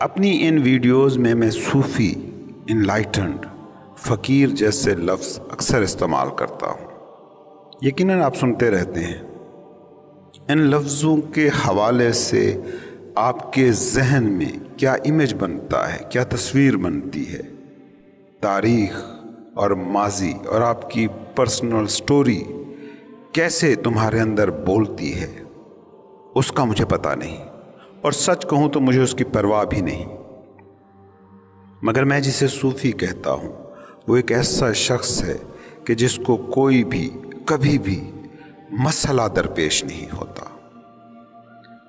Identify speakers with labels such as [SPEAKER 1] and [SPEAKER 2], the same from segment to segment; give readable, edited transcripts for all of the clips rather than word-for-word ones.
[SPEAKER 1] اپنی ان ویڈیوز میں صوفی، انلائٹنڈ، فقیر جیسے لفظ اکثر استعمال کرتا ہوں۔ یقیناً آپ سنتے رہتے ہیں۔ ان لفظوں کے حوالے سے آپ کے ذہن میں کیا امیج بنتا ہے، کیا تصویر بنتی ہے، تاریخ اور ماضی اور آپ کی پرسنل سٹوری کیسے تمہارے اندر بولتی ہے، اس کا مجھے پتہ نہیں، اور سچ کہوں تو مجھے اس کی پرواہ بھی نہیں۔ مگر میں جسے صوفی کہتا ہوں وہ ایک ایسا شخص ہے کہ جس کو کوئی بھی کبھی بھی مسئلہ درپیش نہیں ہوتا۔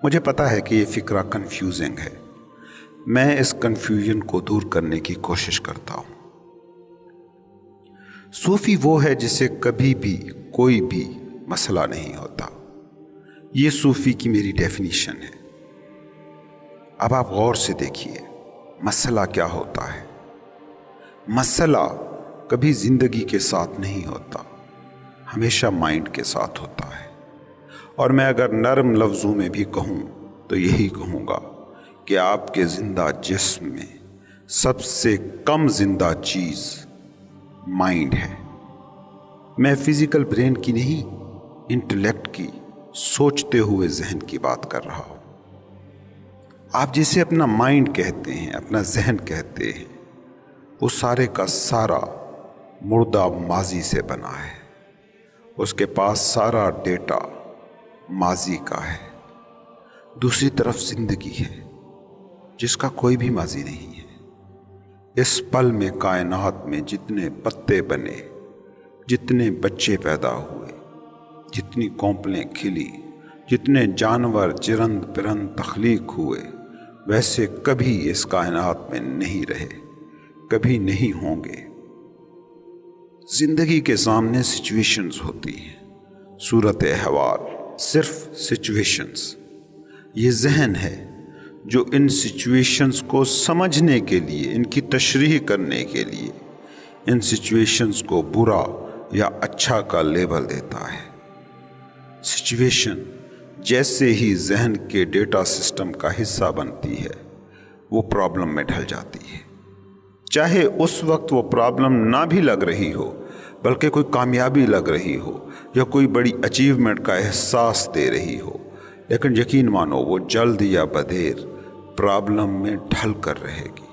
[SPEAKER 1] مجھے پتا ہے کہ یہ فکرہ کنفیوزنگ ہے، میں اس کنفیوژن کو دور کرنے کی کوشش کرتا ہوں۔ صوفی وہ ہے جسے کبھی بھی کوئی بھی مسئلہ نہیں ہوتا۔ یہ صوفی کی میری ڈیفینیشن ہے۔ اب آپ غور سے دیکھیے، مسئلہ کیا ہوتا ہے؟ مسئلہ کبھی زندگی کے ساتھ نہیں ہوتا، ہمیشہ مائنڈ کے ساتھ ہوتا ہے۔ اور میں اگر نرم لفظوں میں بھی کہوں تو یہی کہوں گا کہ آپ کے زندہ جسم میں سب سے کم زندہ چیز مائنڈ ہے۔ میں فزیکل برین کی نہیں، انٹلیکٹ کی، سوچتے ہوئے ذہن کی بات کر رہا ہوں۔ آپ جسے اپنا مائنڈ کہتے ہیں، اپنا ذہن کہتے ہیں، وہ سارے کا سارا مردہ ماضی سے بنا ہے۔ اس کے پاس سارا ڈیٹا ماضی کا ہے۔ دوسری طرف زندگی ہے جس کا کوئی بھی ماضی نہیں ہے۔ اس پل میں کائنات میں جتنے پتے بنے، جتنے بچے پیدا ہوئے، جتنی کونپلیں کھلی، جتنے جانور چرند پرند تخلیق ہوئے، ویسے کبھی اس کائنات میں نہیں رہے، کبھی نہیں ہوں گے۔ زندگی کے سامنے سچویشنز ہوتی ہیں، صورت احوال، صرف سچویشنز۔ یہ ذہن ہے جو ان سچویشنز کو سمجھنے کے لیے، ان کی تشریح کرنے کے لیے، ان سچویشنز کو برا یا اچھا کا لیبل دیتا ہے۔ سچویشن جیسے ہی ذہن کے ڈیٹا سسٹم کا حصہ بنتی ہے، وہ پرابلم میں ڈھل جاتی ہے۔ چاہے اس وقت وہ پرابلم نہ بھی لگ رہی ہو، بلکہ کوئی کامیابی لگ رہی ہو یا کوئی بڑی اچیومنٹ کا احساس دے رہی ہو، لیکن یقین مانو وہ جلد یا بدیر پرابلم میں ڈھل کر رہے گی۔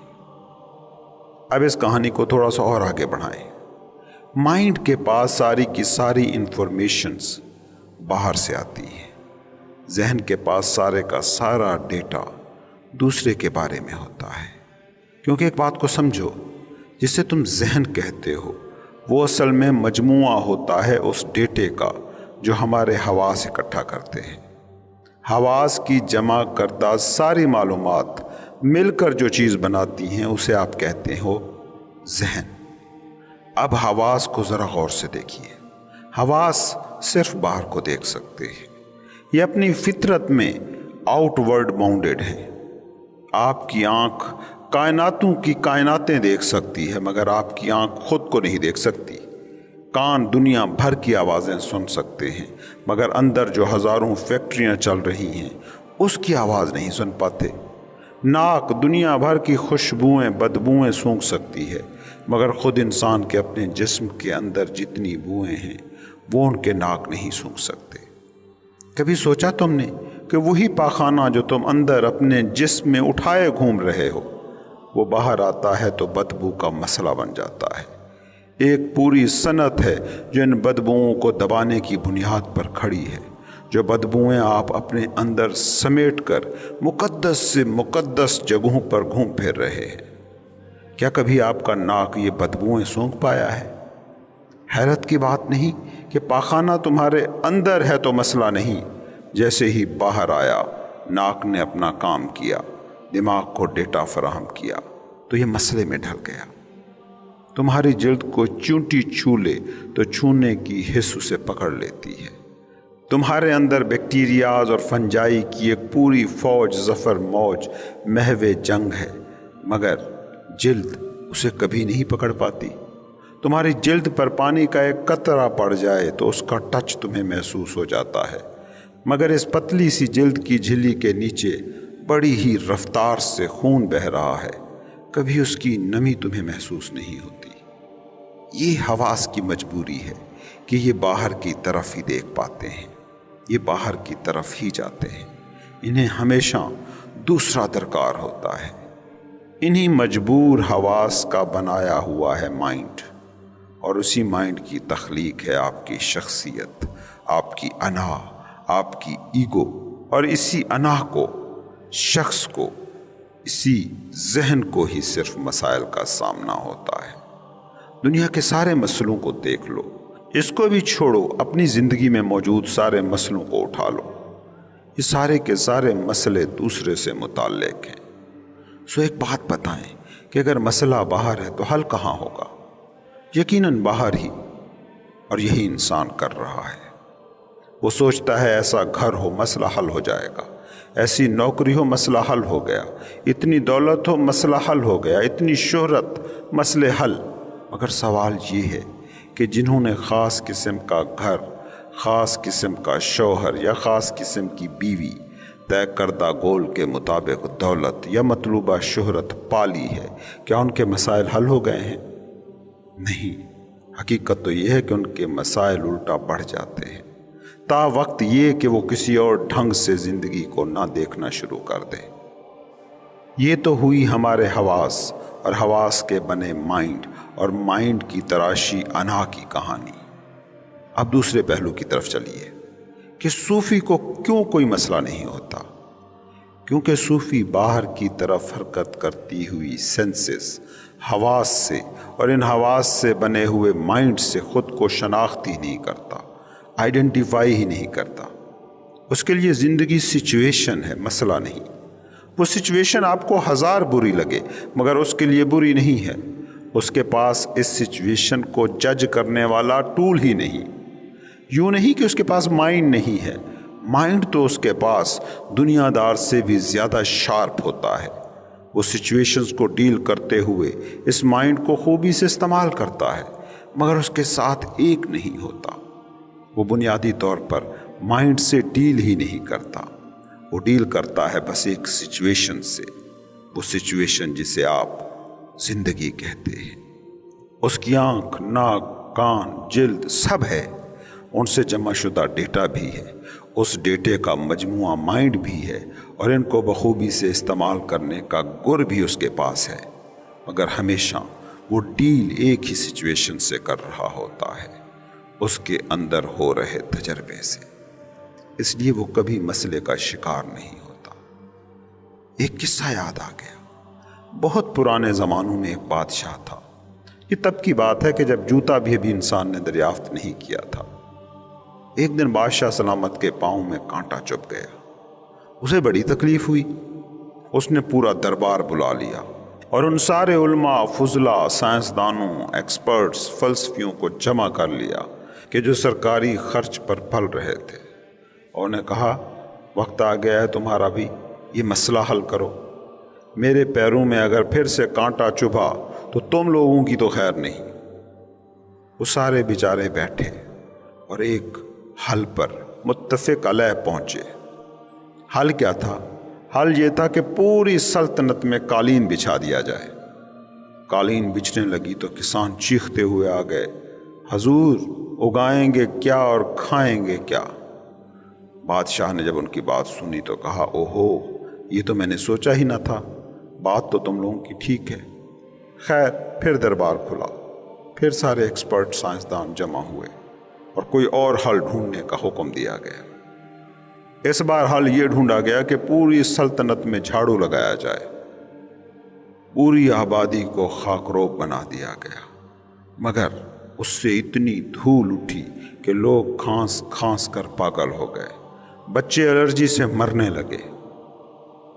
[SPEAKER 1] اب اس کہانی کو تھوڑا سا اور آگے بڑھائیں۔ مائنڈ کے پاس ساری کی ساری انفارمیشنز باہر سے آتی ہے۔ ذہن کے پاس سارے کا سارا ڈیٹا دوسرے کے بارے میں ہوتا ہے۔ کیونکہ ایک بات کو سمجھو، جسے تم ذہن کہتے ہو وہ اصل میں مجموعہ ہوتا ہے اس ڈیٹے کا جو ہمارے حواس اکٹھا کرتے ہیں۔ حواس کی جمع کردہ ساری معلومات مل کر جو چیز بناتی ہیں اسے آپ کہتے ہو ذہن۔ اب حواس کو ذرا غور سے دیکھیے۔ حواس صرف باہر کو دیکھ سکتے ہیں، یہ اپنی فطرت میں آؤٹ ورڈ باؤنڈیڈ ہیں۔ آپ کی آنکھ کائناتوں کی کائناتیں دیکھ سکتی ہے، مگر آپ کی آنکھ خود کو نہیں دیکھ سکتی۔ کان دنیا بھر کی آوازیں سن سکتے ہیں، مگر اندر جو ہزاروں فیکٹریاں چل رہی ہیں اس کی آواز نہیں سن پاتے۔ ناک دنیا بھر کی خوشبوئیں بدبوئیں سونگھ سکتی ہے، مگر خود انسان کے اپنے جسم کے اندر جتنی بوئیں ہیں وہ ان کے ناک نہیں سونگھ سکتے۔ کبھی سوچا تم نے کہ وہی پاخانہ جو تم اندر اپنے جسم میں اٹھائے گھوم رہے ہو، وہ باہر آتا ہے تو بدبو کا مسئلہ بن جاتا ہے۔ ایک پوری صنعت ہے جو ان بدبوؤں کو دبانے کی بنیاد پر کھڑی ہے، جو بدبوئیں آپ اپنے اندر سمیٹ کر مقدس سے مقدس جگہوں پر گھوم پھر رہے ہیں۔ کیا کبھی آپ کا ناک یہ بدبوئیں سونگھ پایا ہے؟ حیرت کی بات نہیں کہ پاخانہ تمہارے اندر ہے تو مسئلہ نہیں، جیسے ہی باہر آیا، ناک نے اپنا کام کیا، دماغ کو ڈیٹا فراہم کیا تو یہ مسئلے میں ڈھل گیا۔ تمہاری جلد کو چونٹی چھو لے تو چھونے کی حس اسے پکڑ لیتی ہے۔ تمہارے اندر بیکٹیریاز اور فنجائی کی ایک پوری فوج ظفر موج محو جنگ ہے، مگر جلد اسے کبھی نہیں پکڑ پاتی۔ تمہاری جلد پر پانی کا ایک قطرہ پڑ جائے تو اس کا ٹچ تمہیں محسوس ہو جاتا ہے، مگر اس پتلی سی جلد کی جھلی کے نیچے بڑی ہی رفتار سے خون بہہ رہا ہے، کبھی اس کی نمی تمہیں محسوس نہیں ہوتی۔ یہ حواس کی مجبوری ہے کہ یہ باہر کی طرف ہی دیکھ پاتے ہیں، یہ باہر کی طرف ہی جاتے ہیں، انہیں ہمیشہ دوسرا درکار ہوتا ہے۔ انہی مجبور حواس کا بنایا ہوا ہے مائنڈ، اور اسی مائنڈ کی تخلیق ہے آپ کی شخصیت، آپ کی انا، آپ کی ایگو، اور اسی انا کو، شخص کو، اسی ذہن کو ہی صرف مسائل کا سامنا ہوتا ہے۔ دنیا کے سارے مسئلوں کو دیکھ لو، اس کو بھی چھوڑو، اپنی زندگی میں موجود سارے مسئلوں کو اٹھا لو، یہ سارے کے سارے مسئلے دوسرے سے متعلق ہیں۔ سو ایک بات بتائیں کہ اگر مسئلہ باہر ہے تو حل کہاں ہوگا؟ یقیناً باہر ہی، اور یہی انسان کر رہا ہے۔ وہ سوچتا ہے ایسا گھر ہو مسئلہ حل ہو جائے گا، ایسی نوکری ہو مسئلہ حل ہو گیا، اتنی دولت ہو مسئلہ حل ہو گیا، اتنی شہرت، مسئلے حل۔ مگر سوال یہ ہے کہ جنہوں نے خاص قسم کا گھر، خاص قسم کا شوہر یا خاص قسم کی بیوی، طے کردہ گول کے مطابق دولت یا مطلوبہ شہرت پالی ہے، کیا ان کے مسائل حل ہو گئے ہیں؟ نہیں، حقیقت تو یہ ہے کہ ان کے مسائل الٹا بڑھ جاتے ہیں، تا وقت یہ کہ وہ کسی اور ڈھنگ سے زندگی کو نہ دیکھنا شروع کر دیں۔ یہ تو ہوئی ہمارے حواس اور حواس کے بنے مائنڈ اور مائنڈ کی تراشی انا کی کہانی۔ اب دوسرے پہلو کی طرف چلیے کہ صوفی کو کیوں کوئی مسئلہ نہیں ہوتا؟ کیونکہ صوفی باہر کی طرف حرکت کرتی ہوئی سینسز، حواس سے اور ان حواس سے بنے ہوئے مائنڈ سے خود کو شناخت ہی نہیں کرتا، آئیڈینٹیفائی ہی نہیں کرتا۔ اس کے لیے زندگی سچویشن ہے، مسئلہ نہیں۔ وہ سچویشن آپ کو ہزار بری لگے مگر اس کے لیے بری نہیں ہے، اس کے پاس اس سچویشن کو جج کرنے والا ٹول ہی نہیں۔ یوں نہیں کہ اس کے پاس مائنڈ نہیں ہے، مائنڈ تو اس کے پاس دنیا دار سے بھی زیادہ شارپ ہوتا ہے۔ وہ سچویشنز کو ڈیل کرتے ہوئے اس مائنڈ کو خوبی سے استعمال کرتا ہے، مگر اس کے ساتھ ایک نہیں ہوتا۔ وہ بنیادی طور پر مائنڈ سے ڈیل ہی نہیں کرتا، وہ ڈیل کرتا ہے بس ایک سچویشن سے، وہ سچویشن جسے آپ زندگی کہتے ہیں۔ اس کی آنکھ، ناک، کان، جلد سب ہے، ان سے جمع شدہ ڈیٹا بھی ہے، اس ڈیٹے کا مجموعہ مائنڈ بھی ہے، اور ان کو بخوبی سے استعمال کرنے کا گر بھی اس کے پاس ہے، مگر ہمیشہ وہ ڈیل ایک ہی سچویشن سے کر رہا ہوتا ہے، اس کے اندر ہو رہے تجربے سے۔ اس لیے وہ کبھی مسئلے کا شکار نہیں ہوتا۔ ایک قصہ یاد آ گیا، بہت پرانے زمانوں میں ایک بادشاہ تھا۔ یہ تب کی بات ہے کہ جب جوتا بھی ابھی انسان نے دریافت نہیں کیا تھا۔ ایک دن بادشاہ سلامت کے پاؤں میں کانٹا چبھ گیا، اسے بڑی تکلیف ہوئی۔ اس نے پورا دربار بلا لیا اور ان سارے علماء، فضلاء، سائنسدانوں، ایکسپرٹس، فلسفیوں کو جمع کر لیا کہ جو سرکاری خرچ پر پل رہے تھے، اور نے کہا وقت آ گیا ہے تمہارا بھی، یہ مسئلہ حل کرو۔ میرے پیروں میں اگر پھر سے کانٹا چبھا تو تم لوگوں کی تو خیر نہیں۔ وہ سارے بیچارے بیٹھے اور ایک حل پر متفق علیہ پہنچے۔ حل کیا تھا؟ حل یہ تھا کہ پوری سلطنت میں قالین بچھا دیا جائے۔ قالین بچھنے لگی تو کسان چیختے ہوئے آ گئے، حضور اگائیں گے کیا اور کھائیں گے کیا؟ بادشاہ نے جب ان کی بات سنی تو کہا، اوہو، یہ تو میں نے سوچا ہی نہ تھا، بات تو تم لوگوں کی ٹھیک ہے۔ خیر، پھر دربار کھلا، پھر سارے ایکسپرٹ سائنسدان جمع ہوئے اور کوئی اور حل ڈھونڈنے کا حکم دیا گیا۔ اس بار حل یہ ڈھونڈا گیا کہ پوری سلطنت میں جھاڑو لگایا جائے، پوری آبادی کو خاکروب بنا دیا گیا، مگر اس سے اتنی دھول اٹھی کہ لوگ کھانس کھانس کر پاگل ہو گئے، بچے الرجی سے مرنے لگے۔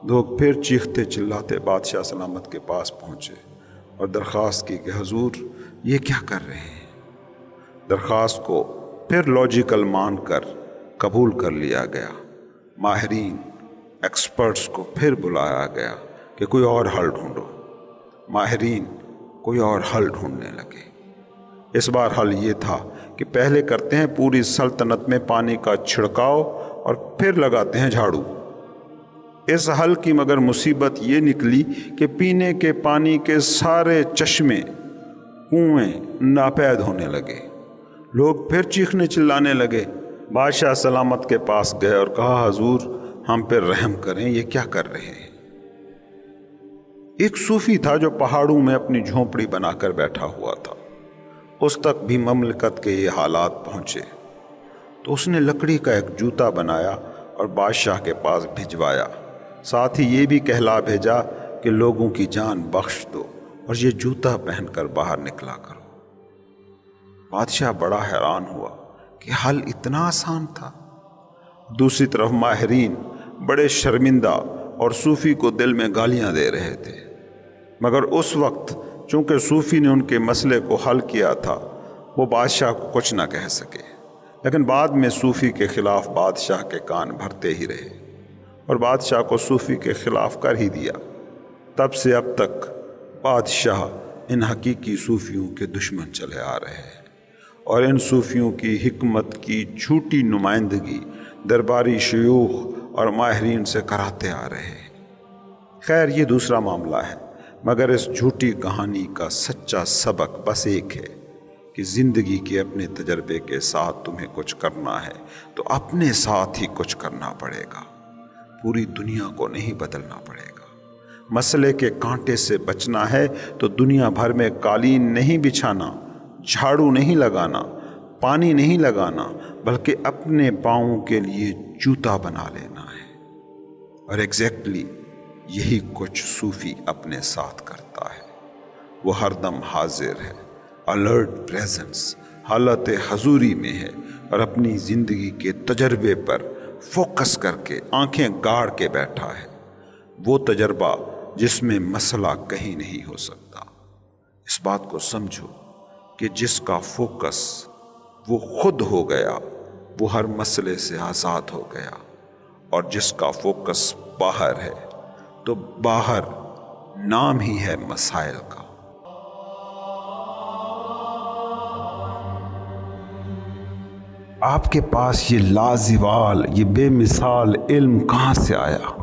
[SPEAKER 1] لوگ پھر چیختے چلاتے بادشاہ سلامت کے پاس پہنچے اور درخواست کی کہ حضور یہ کیا کر رہے ہیں؟ درخواست کو پھر لاجیکل مان کر قبول کر لیا گیا۔ ماہرین، ایکسپرٹس کو پھر بلایا گیا کہ کوئی اور حل ڈھونڈو۔ ماہرین کوئی اور حل ڈھونڈنے لگے۔ اس بار حل یہ تھا کہ پہلے کرتے ہیں پوری سلطنت میں پانی کا چھڑکاؤ اور پھر لگاتے ہیں جھاڑو۔ اس حل کی مگر مصیبت یہ نکلی کہ پینے کے پانی کے سارے چشمے کنویں ناپید ہونے لگے۔ لوگ پھر چیخنے چلانے لگے۔ بادشاہ سلامت کے پاس گئے اور کہا حضور ہم پہ رحم کریں، یہ کیا کر رہے ہیں؟ ایک صوفی تھا جو پہاڑوں میں اپنی جھونپڑی بنا کر بیٹھا ہوا تھا۔ اس تک بھی مملکت کے یہ حالات پہنچے تو اس نے لکڑی کا ایک جوتا بنایا اور بادشاہ کے پاس بھجوایا، ساتھ ہی یہ بھی کہلا بھیجا کہ لوگوں کی جان بخش دو اور یہ جوتا پہن کر باہر نکلا کرو۔ بادشاہ بڑا حیران ہوا کہ حل اتنا آسان تھا۔ دوسری طرف ماہرین بڑے شرمندہ اور صوفی کو دل میں گالیاں دے رہے تھے، مگر اس وقت چونکہ صوفی نے ان کے مسئلے کو حل کیا تھا وہ بادشاہ کو کچھ نہ کہہ سکے، لیکن بعد میں صوفی کے خلاف بادشاہ کے کان بھرتے ہی رہے اور بادشاہ کو صوفی کے خلاف کر ہی دیا۔ تب سے اب تک بادشاہ ان حقیقی صوفیوں کے دشمن چلے آ رہے ہیں اور ان صوفیوں کی حکمت کی جھوٹی نمائندگی درباری شیوخ اور ماہرین سے کراتے آ رہے ہیں۔ خیر یہ دوسرا معاملہ ہے، مگر اس جھوٹی کہانی کا سچا سبق بس ایک ہے کہ زندگی کے اپنے تجربے کے ساتھ تمہیں کچھ کرنا ہے تو اپنے ساتھ ہی کچھ کرنا پڑے گا، پوری دنیا کو نہیں بدلنا پڑے گا۔ مسئلے کے کانٹے سے بچنا ہے تو دنیا بھر میں قالین نہیں بچھانا، جھاڑو نہیں لگانا، پانی نہیں لگانا، بلکہ اپنے پاؤں کے لیے جوتا بنا لینا ہے۔ اور ایگزیکٹلی یہی کچھ صوفی اپنے ساتھ کرتا ہے۔ وہ ہر دم حاضر ہے، الرٹ پریزنس، حالت حضوری میں ہے اور اپنی زندگی کے تجربے پر فوکس کر کے آنکھیں گاڑ کے بیٹھا ہے، وہ تجربہ جس میں مسئلہ کہیں نہیں ہو سکتا۔ اس بات کو سمجھو کہ جس کا فوکس وہ خود ہو گیا وہ ہر مسئلے سے آزاد ہو گیا، اور جس کا فوکس باہر ہے تو باہر نام ہی ہے مسائل کا۔ آپ کے پاس یہ لازوال، یہ بے مثال علم کہاں سے آیا؟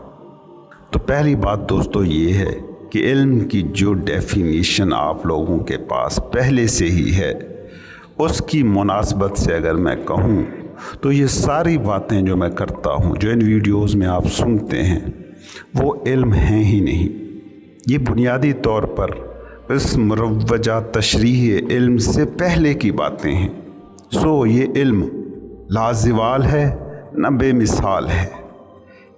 [SPEAKER 1] تو پہلی بات دوستو یہ ہے کہ علم کی جو ڈیفینیشن آپ لوگوں کے پاس پہلے سے ہی ہے، اس کی مناسبت سے اگر میں کہوں تو یہ ساری باتیں جو میں کرتا ہوں، جو ان ویڈیوز میں آپ سنتے ہیں، وہ علم ہیں ہی نہیں۔ یہ بنیادی طور پر اس مروجہ تشریح علم سے پہلے کی باتیں ہیں۔ یہ علم لازوال ہے نہ بے مثال ہے،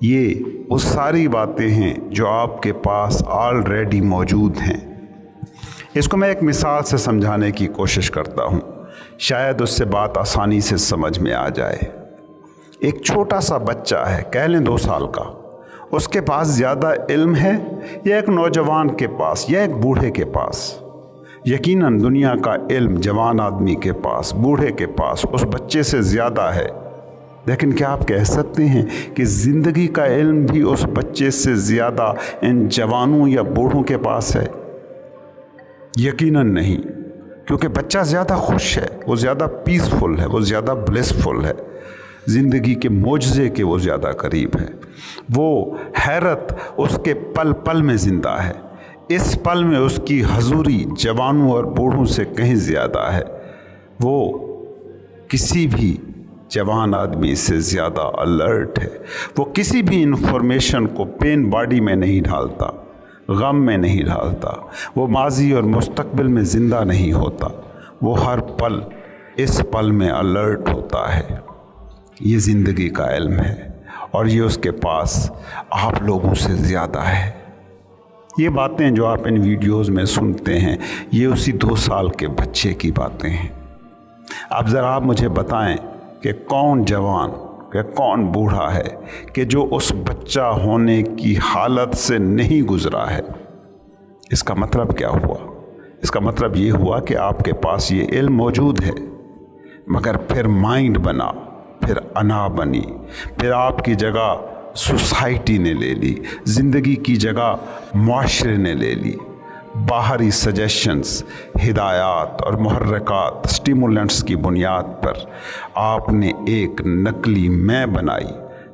[SPEAKER 1] یہ وہ ساری باتیں ہیں جو آپ کے پاس آلریڈی موجود ہیں۔ اس کو میں ایک مثال سے سمجھانے کی کوشش کرتا ہوں، شاید اس سے بات آسانی سے سمجھ میں آ جائے۔ ایک چھوٹا سا بچہ ہے، کہہ لیں 2 سال کا، اس کے پاس زیادہ علم ہے یا ایک نوجوان کے پاس یا ایک بوڑھے کے پاس؟ یقیناً دنیا کا علم جوان آدمی کے پاس، بوڑھے کے پاس، اس بچے سے زیادہ ہے، لیکن کیا آپ کہہ سکتے ہیں کہ زندگی کا علم بھی اس بچے سے زیادہ ان جوانوں یا بوڑھوں کے پاس ہے؟ یقیناً نہیں، کیونکہ بچہ زیادہ خوش ہے، وہ زیادہ پیسفل ہے، وہ زیادہ بلیسفل ہے، زندگی کے معجزے کے وہ زیادہ قریب ہے، وہ حیرت اس کے پل پل میں زندہ ہے، اس پل میں اس کی حضوری جوانوں اور بوڑھوں سے کہیں زیادہ ہے، وہ کسی بھی جوان آدمی سے زیادہ الرٹ ہے، وہ کسی بھی انفارمیشن کو پین باڈی میں نہیں ڈالتا، غم میں نہیں ڈالتا، وہ ماضی اور مستقبل میں زندہ نہیں ہوتا، وہ ہر پل اس پل میں الرٹ ہوتا ہے۔ یہ زندگی کا علم ہے اور یہ اس کے پاس آپ لوگوں سے زیادہ ہے۔ یہ باتیں جو آپ ان ویڈیوز میں سنتے ہیں، یہ اسی 2 سال کے بچے کی باتیں ہیں۔ اب ذرا آپ مجھے بتائیں کہ کون جوان کہ کون بوڑھا ہے کہ جو اس بچہ ہونے کی حالت سے نہیں گزرا ہے؟ اس کا مطلب کیا ہوا؟ اس کا مطلب یہ ہوا کہ آپ کے پاس یہ علم موجود ہے، مگر پھر مائنڈ بنا، پھر انا بنی، پھر آپ کی جگہ سوسائٹی نے لے لی، زندگی کی جگہ معاشرے نے لے لی، باہری سجیشنز، ہدایات اور محرکات، سٹیمولنٹس کی بنیاد پر آپ نے ایک نقلی میں بنائی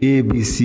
[SPEAKER 1] ABC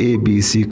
[SPEAKER 1] ABC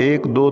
[SPEAKER 1] 1 2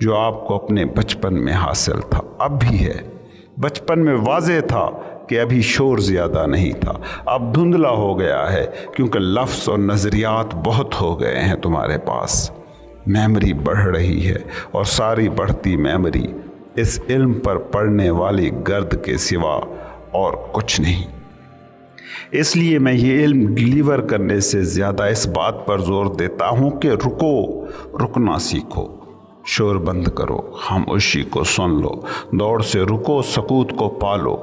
[SPEAKER 1] جو آپ کو اپنے بچپن میں حاصل تھا، اب بھی ہے۔ بچپن میں واضح تھا کہ ابھی شور زیادہ نہیں تھا، اب دھندلا ہو گیا ہے کیونکہ لفظ اور نظریات بہت ہو گئے ہیں تمہارے پاس۔ میموری بڑھ رہی ہے اور ساری بڑھتی میموری اس علم پر پڑنے والی گرد کے سوا اور کچھ نہیں۔ اس لیے میں یہ علم ڈیلیور کرنے سے زیادہ اس بات پر زور دیتا ہوں کہ رکنا سیکھو، شور بند کرو، خاموشی کو سن لو، دوڑ سے رکو، سکوت کو پالو۔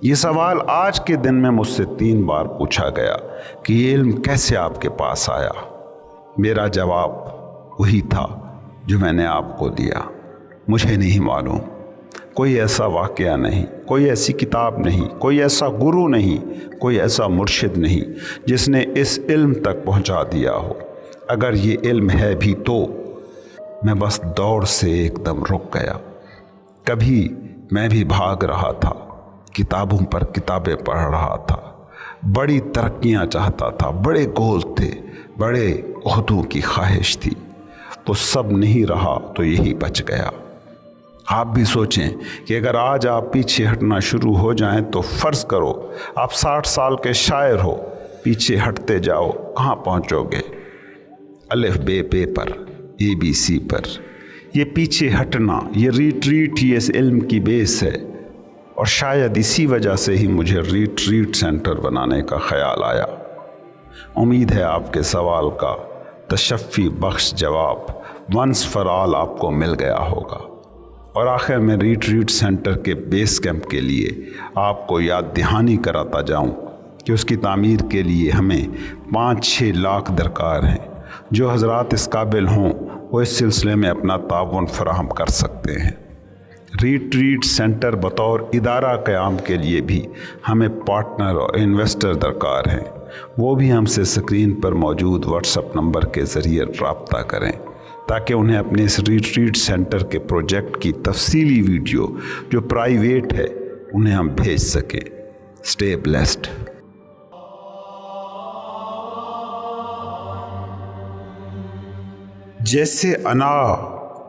[SPEAKER 1] یہ سوال آج کے دن میں مجھ سے 3 بار پوچھا گیا کہ یہ علم کیسے آپ کے پاس آیا۔ میرا جواب وہی تھا جو میں نے آپ کو دیا، مجھے نہیں معلوم۔ کوئی ایسا واقعہ نہیں، کوئی ایسی کتاب نہیں، کوئی ایسا گرو نہیں، کوئی ایسا مرشد نہیں جس نے اس علم تک پہنچا دیا ہو۔ اگر یہ علم ہے بھی تو میں بس دوڑ سے ایک دم رک گیا۔ کبھی میں بھی بھاگ رہا تھا، کتابوں پر کتابیں پڑھ رہا تھا، بڑی ترقیاں چاہتا تھا، بڑے گول تھے، بڑے عہدوں کی خواہش تھی۔ تو سب نہیں رہا تو یہی بچ گیا۔ آپ بھی سوچیں کہ اگر آج آپ پیچھے ہٹنا شروع ہو جائیں تو فرض کرو آپ 60 سال کے شاعر ہو، پیچھے ہٹتے جاؤ، کہاں پہنچو گے؟ الف بے پے پر، اے بی سی پر۔ یہ پیچھے ہٹنا، یہ ریٹریٹ ہی اس علم کی بیس ہے، اور شاید اسی وجہ سے ہی مجھے ریٹریٹ سینٹر بنانے کا خیال آیا۔ امید ہے آپ کے سوال کا تشفی بخش جواب ونس فار آل آپ کو مل گیا ہوگا۔ اور آخر میں ریٹریٹ سینٹر کے بیس کیمپ کے لیے آپ کو یاد دہانی کراتا جاؤں کہ اس کی تعمیر کے لیے ہمیں 5-6 لاکھ درکار ہیں۔ جو حضرات اس قابل ہوں وہ اس سلسلے میں اپنا تعاون فراہم کر سکتے ہیں۔ ریٹریٹ سینٹر بطور ادارہ قیام کے لیے بھی ہمیں پارٹنر اور انویسٹر درکار ہیں۔ وہ بھی ہم سے اسکرین پر موجود واٹس ایپ نمبر کے ذریعے رابطہ کریں تاکہ انہیں اپنے اس ریٹریٹ سینٹر کے پروجیکٹ کی تفصیلی ویڈیو جو پرائیویٹ ہے انہیں ہم بھیج سکیں۔ Stay blessed. جیسے انا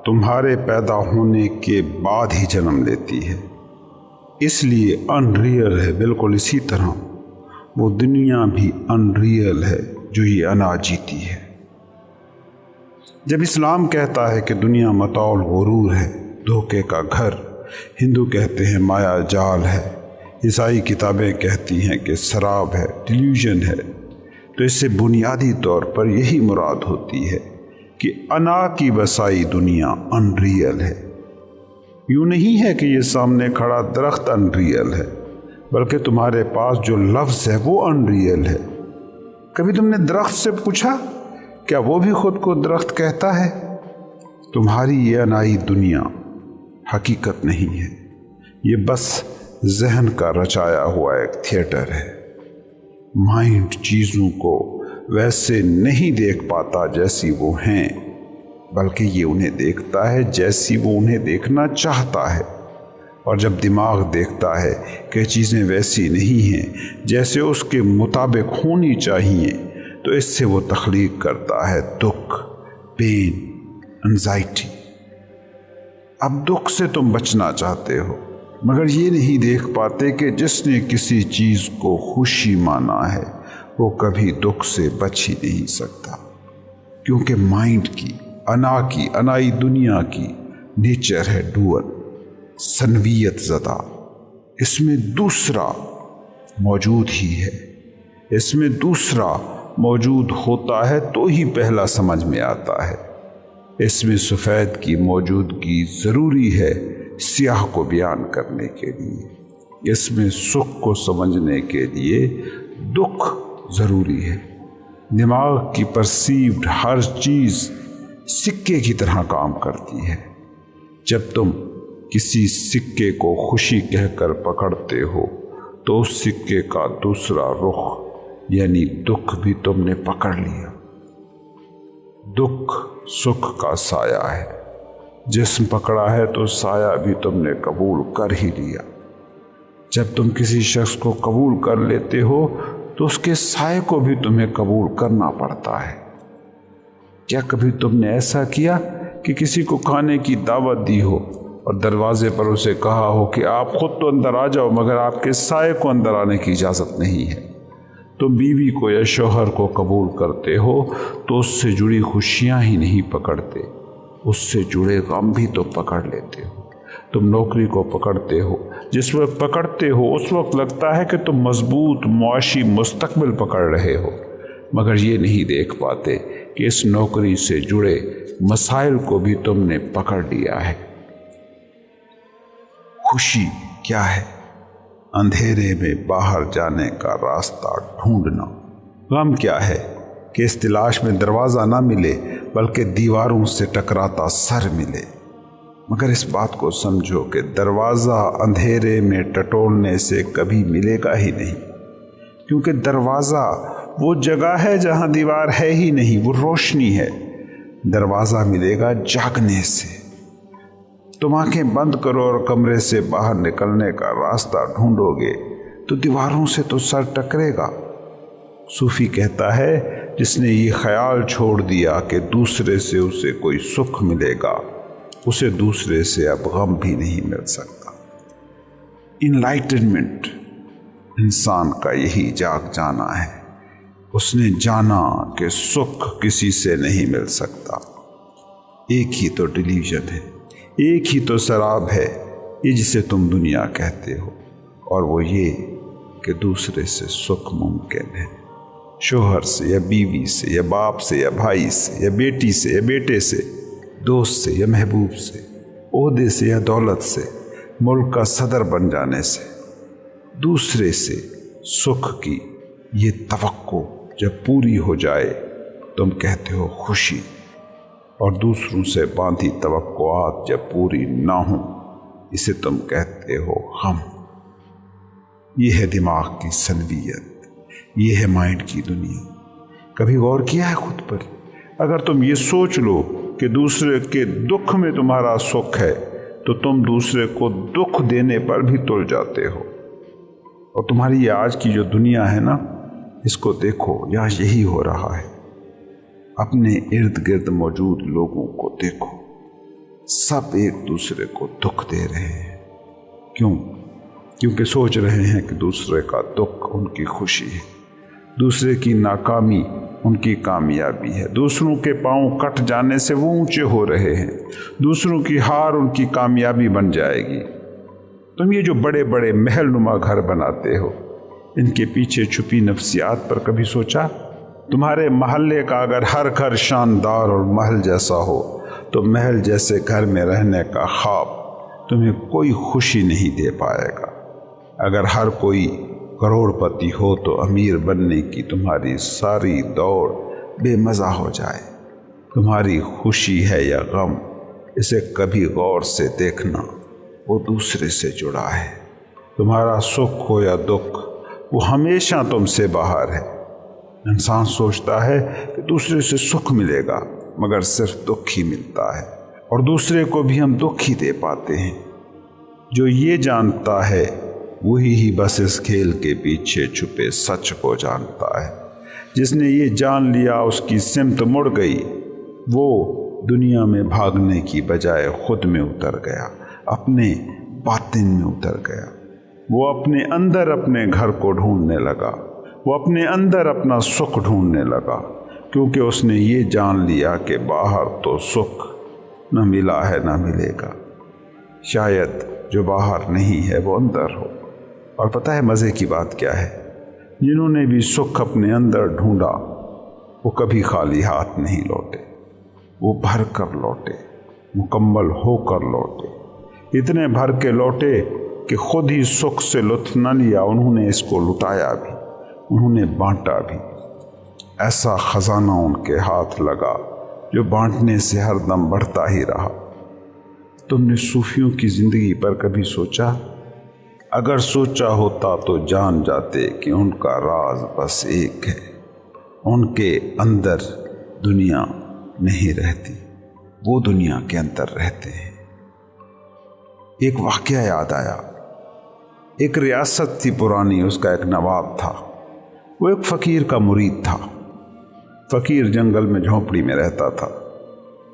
[SPEAKER 1] تمہارے پیدا ہونے کے بعد ہی جنم لیتی ہے، اس لیے ان ریئل ہے، بالکل اسی طرح وہ دنیا بھی ان ریئل ہے جو یہ انا جیتی ہے۔ جب اسلام کہتا ہے کہ دنیا متاع الغرور ہے، دھوکے کا گھر، ہندو کہتے ہیں مایا جال ہے، عیسائی کتابیں کہتی ہیں کہ سراب ہے، ڈیلیوژن ہے، تو اس سے بنیادی طور پر یہی مراد ہوتی ہے کہ انا کی بسائی دنیا ان ریئل ہے۔ یوں نہیں ہے کہ یہ سامنے کھڑا درخت ان ریئل ہے، بلکہ تمہارے پاس جو لفظ ہے وہ ان ریئل ہے۔ کبھی تم نے درخت سے پوچھا کیا وہ بھی خود کو درخت کہتا ہے؟ تمہاری یہ انائی دنیا حقیقت نہیں ہے، یہ بس ذہن کا رچایا ہوا ایک تھیٹر ہے۔ مائنڈ چیزوں کو ویسے نہیں دیکھ پاتا جیسی وہ ہیں، بلکہ یہ انہیں دیکھتا ہے جیسی وہ انہیں دیکھنا چاہتا ہے۔ اور جب دماغ دیکھتا ہے کہ چیزیں ویسی نہیں ہیں جیسے اس کے مطابق ہونی چاہیے، تو اس سے وہ تخلیق کرتا ہے دکھ، پین، انزائٹی۔ اب دکھ سے تم بچنا چاہتے ہو، مگر یہ نہیں دیکھ پاتے کہ جس نے کسی چیز کو خوشی مانا ہے وہ کبھی دکھ سے بچ ہی نہیں سکتا، کیونکہ مائنڈ کی، انائی دنیا کی نیچر ہے ڈوئل، سنویت زدہ۔ اس میں دوسرا موجود ہی ہے، اس میں دوسرا موجود ہوتا ہے تو ہی پہلا سمجھ میں آتا ہے۔ اس میں سفید کی موجودگی ضروری ہے سیاہ کو بیان کرنے کے لیے، اس میں سکھ کو سمجھنے کے لیے دکھ ضروری ہے۔ دماغ کی پرسیوڈ ہر چیز سکے کی طرح کام کرتی ہے۔ جب تم کسی سکے کو خوشی کہہ کر پکڑتے ہو تو اس سکے کا دوسرا رخ یعنی دکھ بھی تم نے پکڑ لیا۔ دکھ سکھ کا سایہ ہے، جسم پکڑا ہے تو سایہ بھی تم نے قبول کر ہی لیا۔ جب تم کسی شخص کو قبول کر لیتے ہو تو اس کے سائے کو بھی تمہیں قبول کرنا پڑتا ہے۔ کیا کبھی تم نے ایسا کیا
[SPEAKER 2] کہ کسی کو کھانے کی دعوت دی ہو اور دروازے پر اسے کہا ہو کہ آپ خود تو اندر آ جاؤ مگر آپ کے سائے کو اندر آنے کی اجازت نہیں ہے، تم بیوی کو یا شوہر کو قبول کرتے ہو تو اس سے جڑی خوشیاں ہی نہیں پکڑتے، اس سے جڑے غم بھی تو پکڑ لیتے ہو۔ تم نوکری کو پکڑتے ہو، جس وقت پکڑتے ہو اس وقت لگتا ہے کہ تم مضبوط معاشی مستقبل پکڑ رہے ہو، مگر یہ نہیں دیکھ پاتے کہ اس نوکری سے جڑے مسائل کو بھی تم نے پکڑ لیا ہے۔
[SPEAKER 1] خوشی کیا ہے؟ اندھیرے میں باہر جانے کا راستہ ڈھونڈنا۔ غم کیا ہے؟ کہ اس تلاش میں دروازہ نہ ملے بلکہ دیواروں سے ٹکراتا سر ملے۔ مگر اس بات کو سمجھو کہ دروازہ اندھیرے میں ٹٹولنے سے کبھی ملے گا ہی نہیں، کیونکہ دروازہ وہ جگہ ہے جہاں دیوار ہے ہی نہیں، وہ روشنی ہے۔ دروازہ ملے گا جاگنے سے۔ تم آنکھیں بند کرو اور کمرے سے باہر نکلنے کا راستہ ڈھونڈو گے تو دیواروں سے تو سر ٹکرے گا۔ صوفی کہتا ہے جس نے یہ خیال چھوڑ دیا کہ دوسرے سے اسے کوئی سکھ ملے گا، اسے دوسرے سے اب غم بھی نہیں مل سکتا۔ انلائٹنمنٹ انسان کا یہی جاگ جانا ہے۔ اس نے جانا کہ سکھ کسی سے نہیں مل سکتا۔ ایک ہی تو ڈیلیوژن ہے، ایک ہی تو سراب ہے یہ جسے تم دنیا کہتے ہو، اور وہ یہ کہ دوسرے سے سکھ ممکن ہے۔ شوہر سے یا بیوی سے یا باپ سے یا بھائی سے یا بیٹی سے یا بیٹے سے، دوست سے یا محبوب سے، عہدے سے یا دولت سے، ملک کا صدر بن جانے سے، دوسرے سے سکھ کی یہ توقع جب پوری ہو جائے تم کہتے ہو خوشی، اور دوسروں سے باندھی توقعات جب پوری نہ ہوں اسے تم کہتے ہو غم۔ یہ ہے دماغ کی سلبیت، یہ ہے مائنڈ کی دنیا۔ کبھی غور کیا ہے خود پر؟ اگر تم یہ سوچ لو کہ دوسرے کے دکھ میں تمہارا سکھ ہے تو تم دوسرے کو دکھ دینے پر بھی تل جاتے ہو۔ اور تمہاری یہ آج کی جو دنیا ہے نا، اس کو دیکھو، یہاں یہی ہو رہا ہے۔ اپنے ارد گرد موجود لوگوں کو دیکھو، سب ایک دوسرے کو دکھ دے رہے ہیں۔ کیوں؟ کیونکہ سوچ رہے ہیں کہ دوسرے کا دکھ ان کی خوشی ہے، دوسرے کی ناکامی ان کی کامیابی ہے، دوسروں کے پاؤں کٹ جانے سے وہ اونچے ہو رہے ہیں، دوسروں کی ہار ان کی کامیابی بن جائے گی۔ تم یہ جو بڑے بڑے محل نما گھر بناتے ہو، ان کے پیچھے چھپی نفسیات پر کبھی سوچا؟ تمہارے محلے کا اگر ہر گھر شاندار اور محل جیسا ہو تو محل جیسے گھر میں رہنے کا خواب تمہیں کوئی خوشی نہیں دے پائے گا۔ اگر ہر کوئی کروڑ پتی ہو تو امیر بننے کی تمہاری ساری دوڑ بے مزہ ہو جائے۔ تمہاری خوشی ہے یا غم، اسے کبھی غور سے دیکھنا، وہ دوسرے سے جڑا ہے۔ تمہارا سکھ ہو یا دکھ، وہ ہمیشہ تم سے باہر ہے۔ انسان سوچتا ہے کہ دوسرے سے سکھ ملے گا، مگر صرف دکھ ہی ملتا ہے، اور دوسرے کو بھی ہم دکھ ہی دے پاتے ہیں۔ جو یہ جانتا ہے وہی بس اس کھیل کے پیچھے چھپے سچ کو جانتا ہے۔ جس نے یہ جان لیا اس کی سمت مڑ گئی، وہ دنیا میں بھاگنے کی بجائے خود میں اتر گیا، اپنے باطن میں اتر گیا۔ وہ اپنے اندر اپنے گھر کو ڈھونڈنے لگا، وہ اپنے اندر اپنا سکھ ڈھونڈنے لگا، کیونکہ اس نے یہ جان لیا کہ باہر تو سکھ نہ ملا ہے نہ ملے گا۔ شاید جو باہر نہیں ہے وہ اندر ہو۔ اور پتہ ہے مزے کی بات کیا ہے؟ جنہوں نے بھی سکھ اپنے اندر ڈھونڈا وہ کبھی خالی ہاتھ نہیں لوٹے، وہ بھر کر لوٹے، مکمل ہو کر لوٹے، اتنے بھر کے لوٹے کہ خود ہی سکھ سے لطف نہ لیا، انہوں نے اس کو لٹایا بھی، انہوں نے بانٹا بھی۔ ایسا خزانہ ان کے ہاتھ لگا جو بانٹنے سے ہر دم بڑھتا ہی رہا۔ تم نے صوفیوں کی زندگی پر کبھی سوچا؟ اگر سوچا ہوتا تو جان جاتے کہ ان کا راز بس ایک ہے، ان کے اندر دنیا نہیں رہتی، وہ دنیا کے اندر رہتے ہیں۔ ایک واقعہ یاد آیا۔ ایک ریاست تھی پرانی، اس کا ایک نواب تھا۔ وہ ایک فقیر کا مرید تھا۔ فقیر جنگل میں جھونپڑی میں رہتا تھا۔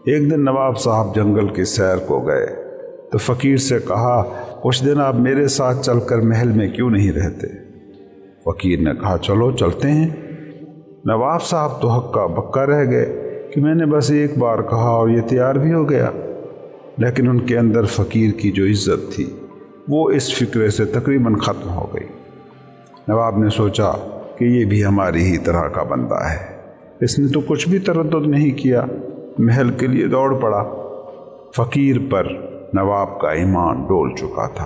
[SPEAKER 2] ایک دن نواب صاحب جنگل کی سیر کو گئے تو فقیر سے کہا کچھ دن آپ میرے ساتھ چل کر محل میں کیوں نہیں رہتے؟ فقیر نے کہا چلو چلتے ہیں۔ نواب صاحب تو ہکا بکا رہ گئے کہ میں نے بس ایک بار کہا اور یہ تیار بھی ہو گیا، لیکن ان کے اندر فقیر کی جو عزت تھی وہ اس فکرے سے تقریباً ختم ہو گئی۔ نواب نے سوچا کہ یہ بھی ہماری ہی طرح کا بندہ ہے، اس نے تو کچھ بھی تردد نہیں کیا، محل کے لیے دوڑ پڑا۔ فقیر پر نواب کا ایمان ڈول چکا تھا،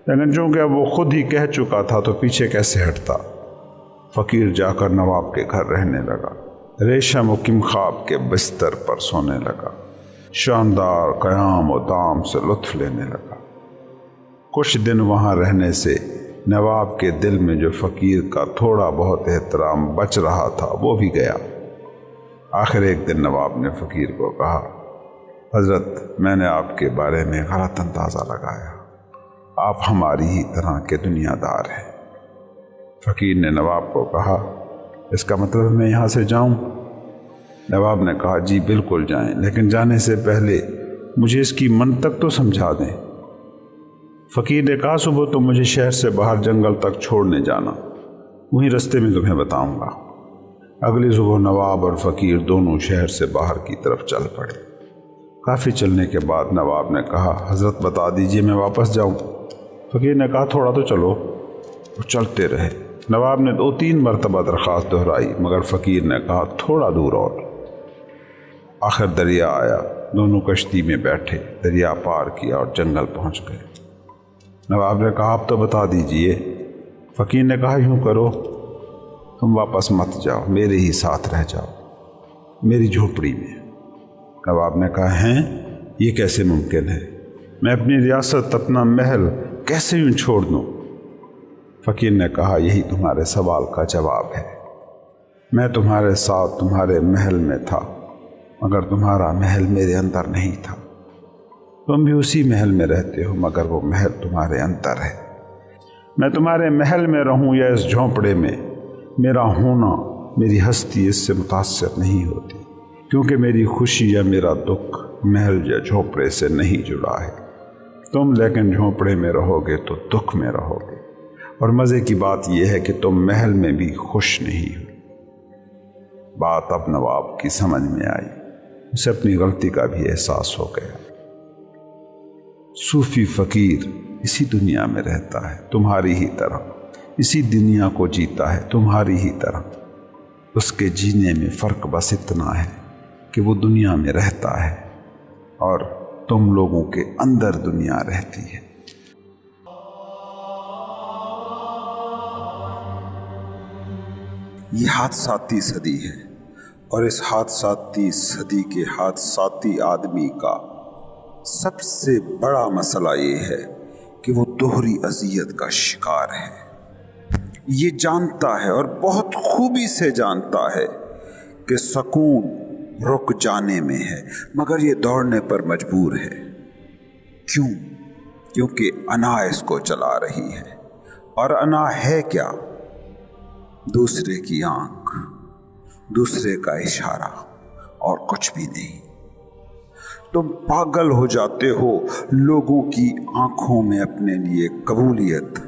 [SPEAKER 2] لیکن چونکہ اب وہ خود ہی کہہ چکا تھا تو پیچھے کیسے ہٹتا۔ فقیر جا کر نواب کے گھر رہنے لگا، ریشم و کمخاب کے بستر پر سونے لگا، شاندار قیام و دام سے لطف لینے لگا۔ کچھ دن وہاں رہنے سے نواب کے دل میں جو فقیر کا تھوڑا بہت احترام بچ رہا تھا وہ بھی گیا۔ آخر ایک دن نواب نے فقیر کو کہا حضرت میں نے آپ کے بارے میں غلط اندازہ لگایا، آپ ہماری ہی طرح کے دنیا دار ہیں۔ فقیر نے نواب کو کہا اس کا مطلب میں یہاں سے جاؤں؟ نواب نے کہا جی بالکل جائیں، لیکن جانے سے پہلے مجھے اس کی منطق تو سمجھا دیں۔ فقیر نے کہا صبح تم مجھے شہر سے باہر جنگل تک چھوڑنے جانا، وہیں رستے میں تمہیں بتاؤں گا۔ اگلی صبح نواب اور فقیر دونوں شہر سے باہر کی طرف چل پڑے۔ کافی چلنے کے بعد نواب نے کہا حضرت بتا دیجئے میں واپس جاؤں؟ فقیر نے کہا تھوڑا تو چلو۔ وہ چلتے رہے۔ نواب نے 2-3 مرتبہ درخواست دہرائی مگر فقیر نے کہا تھوڑا دور اور۔ آخر دریا آیا، دونوں کشتی میں بیٹھے، دریا پار کیا اور جنگل پہنچ گئے۔ نواب نے کہا اب تو بتا دیجئے۔ فقیر نے کہا یوں کرو تم واپس مت جاؤ، میرے ہی ساتھ رہ جاؤ میری جھونپڑی میں۔ نواب نے کہا ہیں یہ کیسے ممکن ہے؟ میں اپنی ریاست اپنا محل کیسے یوں چھوڑ دوں؟ فقیر نے کہا یہی تمہارے سوال کا جواب ہے، میں تمہارے ساتھ تمہارے محل میں تھا مگر تمہارا محل میرے اندر نہیں تھا، تم بھی اسی محل میں رہتے ہو مگر وہ محل تمہارے اندر ہے۔ میں تمہارے محل میں رہوں یا اس جھونپڑے میں، میرا ہونا میری ہستی اس سے متاثر نہیں ہوتی، کیونکہ میری خوشی یا میرا دکھ محل یا جھونپڑے سے نہیں جڑا ہے۔ تم لیکن جھونپڑے میں رہو گے تو دکھ میں رہو گے، اور مزے کی بات یہ ہے کہ تم محل میں بھی خوش نہیں ہو۔ بات اب نواب کی سمجھ میں آئی، اسے اپنی غلطی کا بھی احساس ہو گیا۔ صوفی فقیر اسی دنیا میں رہتا ہے تمہاری ہی طرح، اسی دنیا کو جیتا ہے تمہاری ہی طرح، اس کے جینے میں فرق بس اتنا ہے کہ وہ دنیا میں رہتا ہے اور تم لوگوں کے اندر دنیا رہتی ہے۔
[SPEAKER 1] یہ حادثاتی صدی ہے اور اس حادثاتی صدی کے حادثاتی آدمی کا سب سے بڑا مسئلہ یہ ہے کہ وہ دوہری اذیت کا شکار ہے۔ یہ جانتا ہے اور بہت خوبی سے جانتا ہے کہ سکون رک جانے میں ہے مگر یہ دوڑنے پر مجبور ہے۔ کیوں؟ کیونکہ انا اس کو چلا رہی ہے، اور انا ہے کیا؟ دوسرے کی آنکھ، دوسرے کا اشارہ، اور کچھ بھی نہیں۔ تم پاگل ہو جاتے ہو لوگوں کی آنکھوں میں اپنے لیے قبولیت،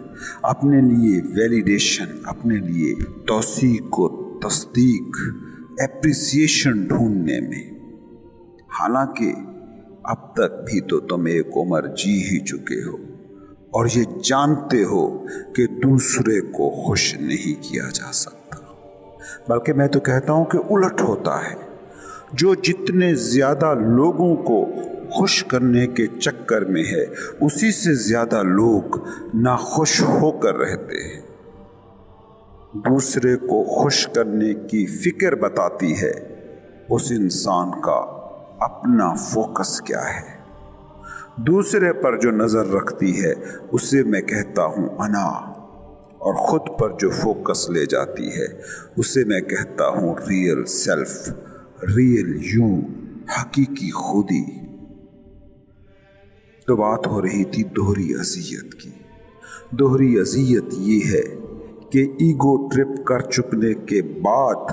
[SPEAKER 1] اپنے لیے ویلیڈیشن، اپنے لیے توثیق و تصدیق، اپریسیشن ڈھونڈنے میں، حالانکہ اب تک بھی تو تم ایک عمر جی ہی چکے ہو اور یہ جانتے ہو کہ دوسرے کو خوش نہیں کیا جا سکتا، بلکہ میں تو کہتا ہوں کہ الٹ ہوتا ہے۔ جو جتنے زیادہ لوگوں کو خوش کرنے کے چکر میں ہے اسی سے زیادہ لوگ ناخوش ہو کر رہتے ہیں۔ دوسرے کو خوش کرنے کی فکر بتاتی ہے اس انسان کا اپنا فوکس کیا ہے۔ دوسرے پر جو نظر رکھتی ہے اسے میں کہتا ہوں انا، اور خود پر جو فوکس لے جاتی ہے اسے میں کہتا ہوں ریئل سیلف، ریئل یوں، حقیقی خودی۔ تو بات ہو رہی تھی دوہری اذیت کی۔ دوہری اذیت یہ ہے کہ ایگو ٹرپ کر چکنے کے بعد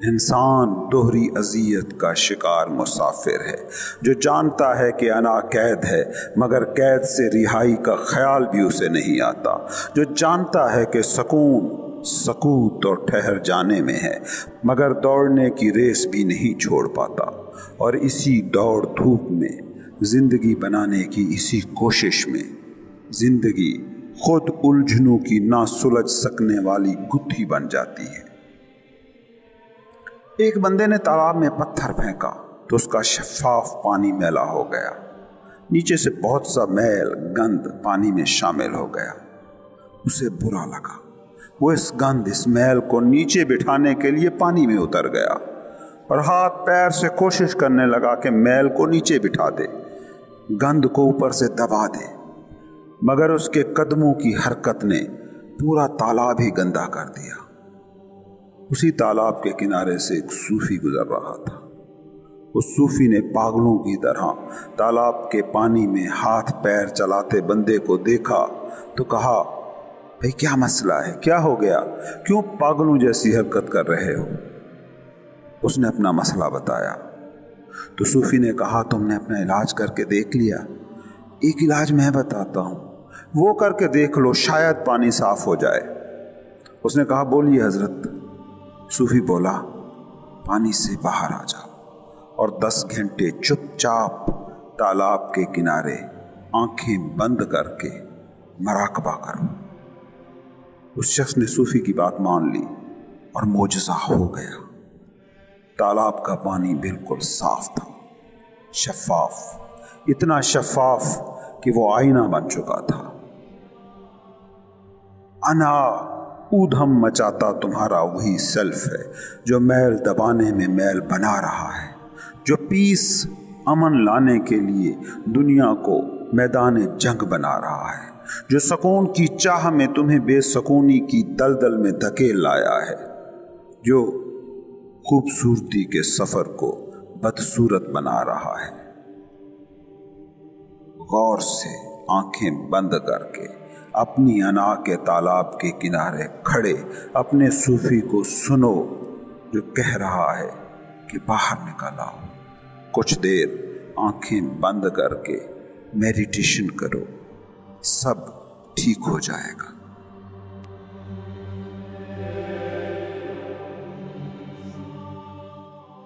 [SPEAKER 1] انسان دوہری اذیت کا شکار مسافر ہے جو جانتا ہے کہ انا قید ہے مگر قید سے رہائی کا خیال بھی اسے نہیں آتا، جو جانتا ہے کہ سکوت اور ٹھہر جانے میں ہے مگر دوڑنے کی ریس بھی نہیں چھوڑ پاتا، اور اسی دوڑ دھوپ میں زندگی بنانے کی اسی کوشش میں زندگی خود الجھنوں کی نہ سلجھ سکنے والی گتھی بن جاتی ہے۔ ایک بندے نے تالاب میں پتھر پھینکا تو اس کا شفاف پانی میلا ہو گیا، نیچے سے بہت سا میل گند پانی میں شامل ہو گیا۔ اسے برا لگا، وہ اس میل کو نیچے بٹھانے کے لیے پانی میں اتر گیا اور ہاتھ پیر سے کوشش کرنے لگا کہ میل کو نیچے بٹھا دے، گند کو اوپر سے دبا دے، مگر اس کے قدموں کی حرکت نے پورا تالاب ہی گندا کر دیا۔ اسی تالاب کے کنارے سے ایک صوفی گزر رہا تھا۔ اس صوفی نے پاگلوں کی طرح تالاب کے پانی میں ہاتھ پیر چلاتے بندے کو دیکھا تو کہا، بھئی کیا مسئلہ ہے، کیا ہو گیا، کیوں پاگلوں جیسی حرکت کر رہے ہو؟ اس نے اپنا مسئلہ بتایا تو صوفی نے کہا، تم نے اپنا علاج کر کے دیکھ لیا؟ ایک علاج میں بتاتا ہوں، وہ کر کے دیکھ لو، شاید پانی صاف ہو جائے۔ اس نے کہا، بولیے حضرت۔ صوفی بولا، پانی سے باہر آ جاؤ اور 10 گھنٹے چپ چاپ تالاب کے کنارے آنکھیں بند کر کے مراقبہ کرو۔ اس شخص نے صوفی کی بات مان لی اور معجزہ ہو گیا۔ تالاب کا پانی بالکل صاف تھا، شفاف، اتنا شفاف کہ وہ آئینہ بن چکا تھا۔ انا اودھم مچاتا تمہارا وہی سیلف ہے جو میل دبانے میں میل بنا رہا ہے، جو پیس امن لانے کے لیے دنیا کو میدان جنگ بنا رہا ہے، جو سکون کی چاہ میں تمہیں بے سکونی کی دلدل میں دھکیل لایا ہے، جو خوبصورتی کے سفر کو بدصورت بنا رہا ہے۔ غور سے آنکھیں بند کر کے اپنی انا کے تالاب کے کنارے کھڑے اپنے صوفی کو سنو جو کہہ رہا ہے کہ باہر نکل آؤ، کچھ دیر آنکھیں بند کر کے میڈیٹیشن کرو، سب ٹھیک ہو جائے گا۔